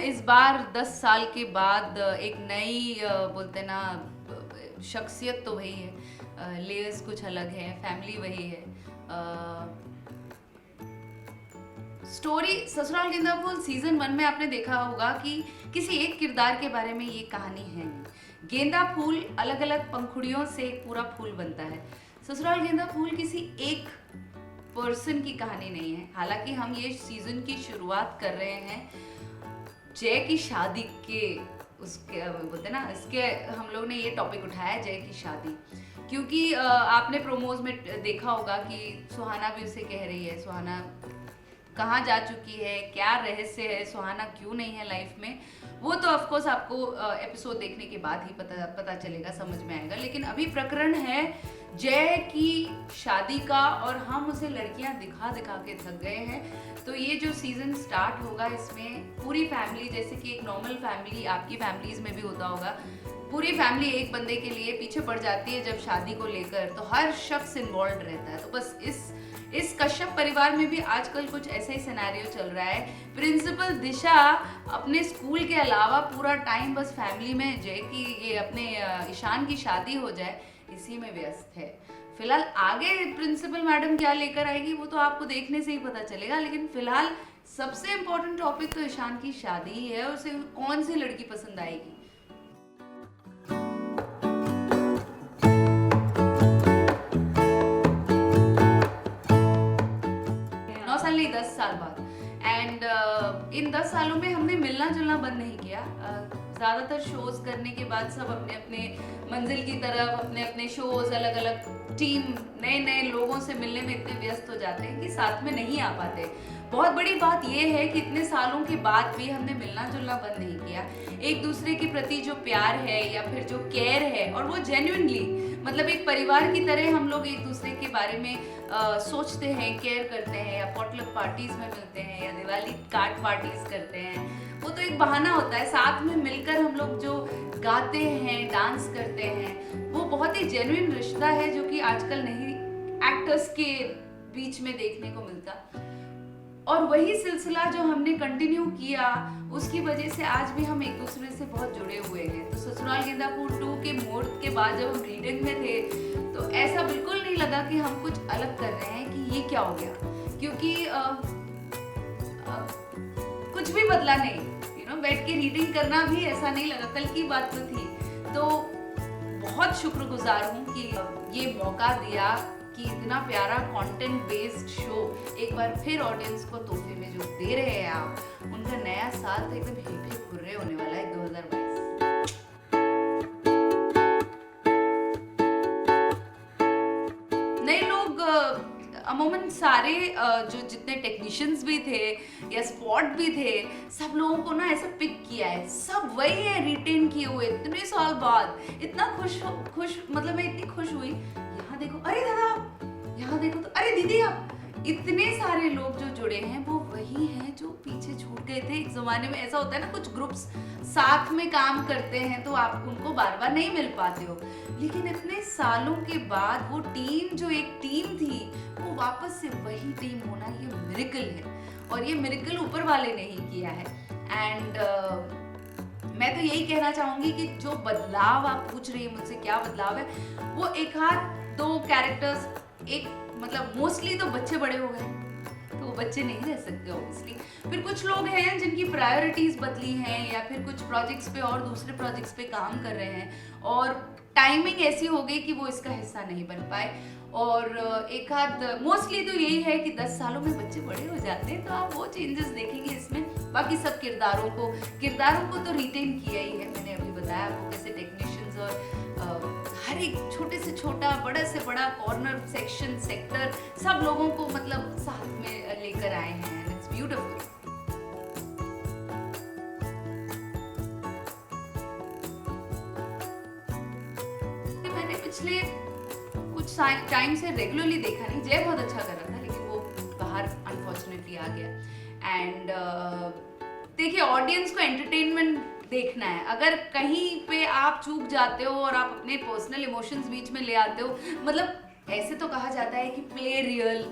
इस बार 10 साल के बाद एक नई बोलते ना शख्सियत तो वही है, लेयर्स कुछ अलग है, फैमिली वही है। स्टोरी ससुराल गेंदा फूल सीजन 1 में आपने देखा होगा कि किसी एक किरदार के बारे में ये कहानी है नहीं। गेंदा फूल अलग अलग पंखुड़ियों से एक पूरा फूल बनता है। ससुराल गेंदा फूल किसी एक पर्सन की कहानी नहीं है। हालांकि हम ये सीजन की शुरुआत कर रहे हैं जय की शादी के उसके बोलते ना इसके हम लोग ने ये टॉपिक उठाया जय की शादी, क्योंकि आपने प्रोमोज में देखा होगा कि सुहाना भी उसे कह रही है सुहाना कहाँ जा चुकी है, क्या रहस्य है, सुहाना क्यों नहीं है लाइफ में। वो तो ऑफ कोर्स आपको एपिसोड देखने के बाद ही पता चलेगा, समझ में आएगा। लेकिन अभी प्रकरण है जय की शादी का, और हम उसे लड़कियां दिखा दिखा के थक गए हैं। तो ये जो सीजन स्टार्ट होगा इसमें पूरी फैमिली, जैसे कि एक नॉर्मल फैमिली आपकी फैमिलीज में भी होता होगा, पूरी फैमिली एक बंदे के लिए पीछे पड़ जाती है जब शादी को लेकर, तो हर शख्स इन्वॉल्व रहता है। तो बस इस कश्यप परिवार में भी आजकल कुछ ऐसा ही सिनेरियो चल रहा है। प्रिंसिपल दिशा अपने स्कूल के अलावा पूरा टाइम बस फैमिली में जय की ये अपने ईशान की शादी हो जाए इसी में व्यस्त है। फिलहाल आगे प्रिंसिपल मैडम क्या लेकर आएगी वो तो आपको देखने से ही पता चलेगा, लेकिन फिलहाल सबसे इम्पोर्टेंट टॉपिक तो ईशान की शादी ही है। उसे कौन सी लड़की पसंद आएगी। 9 साल नहीं, 10 साल बाद। एंड इन 10 सालों में हमने मिलना जुलना बंद नहीं किया। ज़्यादातर शोज करने के बाद सब अपने अपने मंजिल की तरफ अपने अपने शोज, अलग अलग टीम, नए नए लोगों से मिलने में इतने व्यस्त हो जाते हैं कि साथ में नहीं आ पाते। बहुत बड़ी बात यह है कि इतने सालों के बाद भी हमने मिलना जुलना बंद नहीं किया। एक दूसरे के प्रति जो प्यार है या फिर जो केयर है, और वो जेन्युइनली मतलब एक परिवार की तरह हम लोग एक दूसरे के बारे में सोचते हैं, केयर करते हैं, या पॉटलक पार्टीज में मिलते हैं या दिवाली कार्ड पार्टीज करते हैं। वो तो एक बहाना होता है, साथ में मिलकर हम लोग जो गाते हैं, डांस करते हैं, वो बहुत ही जेन्युइन रिश्ता है जो कि आजकल नहीं एक्टर्स के बीच में देखने को मिलता। और वही सिलसिला जो हमने कंटिन्यू किया उसकी वजह से आज भी हम एक दूसरे से बहुत जुड़े हुए हैं। तो ससुराल गेंदा फूल 2 के मोड़ के बाद जब हम रीडिंग में थे तो ऐसा बिल्कुल नहीं लगा कि हम कुछ अलग कर रहे हैं, कि ये क्या हो गया, क्योंकि कुछ भी बदला नहीं। बैठ के रीडिंग करना भी ऐसा नहीं लगा, कल की बात तो थी। तो बहुत शुक्रगुजार हूँ कि ये मौका दिया कि इतना प्यारा कंटेंट बेस्ड शो एक बार फिर ऑडियंस को तोहफे में जो दे रहे हैं आप, उनका नया साल तो एकदम हिप हिप हुर्रे होने वाला है 2022। नए लोग अमूमन सारे जो जितने टेक्नीशियंस भी थे या स्पॉट भी थे, सब लोगों को ना ऐसा पिक किया है, सब वही है रिटेन किए हुए इतने साल बाद। इतना खुश मतलब मैं इतनी खुश हुई, यहाँ देखो अरे दादा, यहाँ देखो तो अरे दीदी, आप इतने सारे लोग जो जुड़े हैं वो वही हैं जो पीछे छूट गए थे। एक जमाने में ऐसा होता है ना, कुछ ग्रुप्स साथ में काम करते हैं तो आप उनको बार बार नहीं मिल पाते हो, लेकिन इतने सालों के बाद वो टीम जो एक टीम थी वो वापस से वही टीम होना, ये मिरेकल है। और ये मिरेकल ऊपर वाले ने ही किया है। एंड मैं तो यही कहना चाहूंगी कि जो बदलाव आप पूछ रही है मुझसे क्या बदलाव है, वो एक हाथ 2 कैरेक्टर्स, एक मतलब मोस्टली तो बच्चे बड़े हो गए तो वो बच्चे नहीं रह सकते ऑब्वियसली। फिर कुछ लोग हैं जिनकी प्रायोरिटीज बदली हैं या फिर कुछ प्रोजेक्ट्स पे और दूसरे प्रोजेक्ट्स पे काम कर रहे हैं और टाइमिंग ऐसी हो गई कि वो इसका हिस्सा नहीं बन पाए। और एक आध मोस्टली तो यही है कि 10 सालों में बच्चे बड़े हो जाते हैं, तो आप वो चेंजेस देखेंगे इसमें। बाकी सब किरदारों को तो रिटेन किया ही है। मैंने अभी बताया आपको कैसे टेक्नीशियंस और हर एक छोटे से छोटा, बड़े से बड़ा कॉर्नर, सेक्शन, सेक्टर, सब लोगों को मतलब साथ में लेकर आए हैं। And it's beautiful. मैंने पिछले कुछ टाइम से रेगुलरली देखा नहीं, जय बहुत अच्छा कर रहा था लेकिन वो बाहर अनफॉर्चुनेटली आ गया। एंड देखिए, ऑडियंस को एंटरटेनमेंट देखना है। अगर कहीं पे आप चूक जाते हो और आप अपने पर्सनल इमोशंस बीच में ले आते हो, मतलब ऐसे तो कहा जाता है कि प्ले रियल,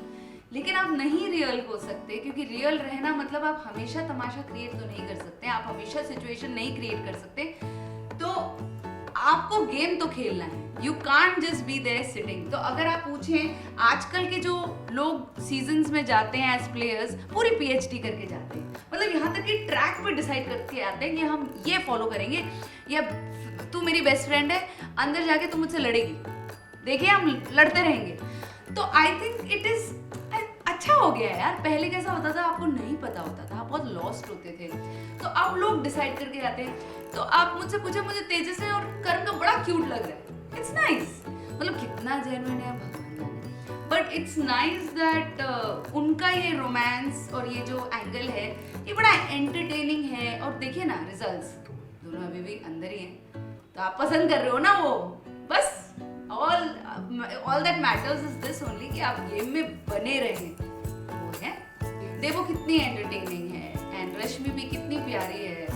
लेकिन आप नहीं रियल हो सकते, क्योंकि रियल रहना मतलब आप हमेशा तमाशा क्रिएट तो नहीं कर सकते, आप हमेशा सिचुएशन नहीं क्रिएट कर सकते। तो आपको गेम तो खेलना है, you can't just be there sitting. तो अगर आप पूछें आजकल के जो लोग सीजन्स में जाते हैं एज प्लेयर्स, पूरी पीएचडी करके जाते हैं, मतलब यहाँ तक कि ट्रैक पे डिसाइड करके आते हैं कि हम ये फॉलो करेंगे, या तू मेरी बेस्ट फ्रेंड है, अंदर जाके तू मुझसे लड़ेगी, देखिए हम लड़ते रहेंगे। तो आई थिंक इट इज अच्छा हो गया है यार। पहले कैसा होता था, आपको नहीं पता होता था, आप बहुत लॉस्ट होते थे, तो अब लोग डिसाइड करके आते हैं। तो आप मुझसे पूछे, मुझे तेजस्वी और करण का बड़ा क्यूट लग रहा है, इट्स नाइस, मतलब कितना जेन्युइन है भगवान जाने, बट इट्स नाइस दैट उनका ये रोमांस और ये जो एंगल है ये बड़ा एंटरटेनिंग है। और देखिए ना रिजल्ट्स, दोनों अभी भी अंदर ही हैं, तो आप पसंद कर रहे हो ना वो, बस all that matters is this only कि आप गेम में बने रहें, वो है। देवो कितनी एंटरटेनिंग है एंड रश्मि भी कितनी प्यारी है,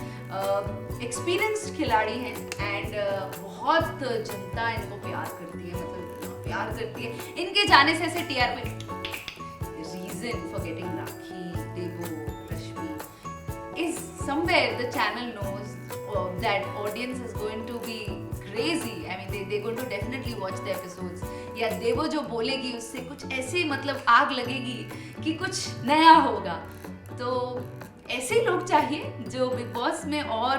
एक्सपीरियंस्ड खिलाड़ी हैं एंड बहुत जनता इनको प्यार करती है, मतलब प्यार करती है। इनके जाने से ऐसे टीआरपी रीजन फॉर गेटिंग राखी, देवो, रश्मि is somewhere the channel knows that audience is going to be crazy. I mean they're going to definitely watch the episodes. या देवो जो बोलेगी उससे कुछ ऐसी मतलब आग लगेगी कि कुछ नया होगा। तो ऐसे लोग चाहिए जो बिग बॉस में और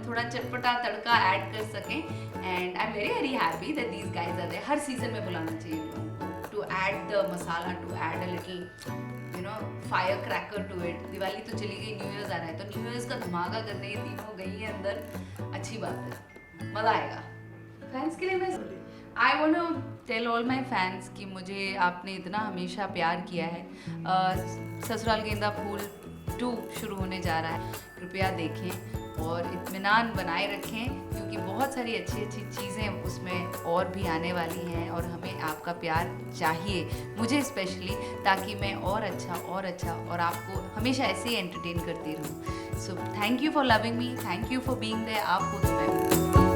थोड़ा चटपटा तड़का ऐड कर सकें, and I am very very happy that these guys are there. हर सीजन में बुलाना चाहिए to add the masala, to add a little you know fire cracker to it. Diwali तो चली गई, न्यू ईयर्स आ रहा है, तो न्यू ईयर्स का धमाका करने ये तीनों गई है अंदर, अच्छी बात है, मज़ा आएगा। फैंस के लिए मैं I want to tell all my fans कि मुझे आपने इतना हमेशा प्यार किया है। ससुराल गेंदा फूल 2 शुरू होने जा रहा है, कृपया देखें और इत्मीनान बनाए रखें, क्योंकि बहुत सारी अच्छी अच्छी चीज़ें उसमें और भी आने वाली हैं और हमें आपका प्यार चाहिए, मुझे स्पेशली, ताकि मैं और अच्छा और आपको हमेशा ऐसे ही एंटरटेन करती रहूँ। So thank you for loving me, thank you for being there. आप हो तो मैं हूँ।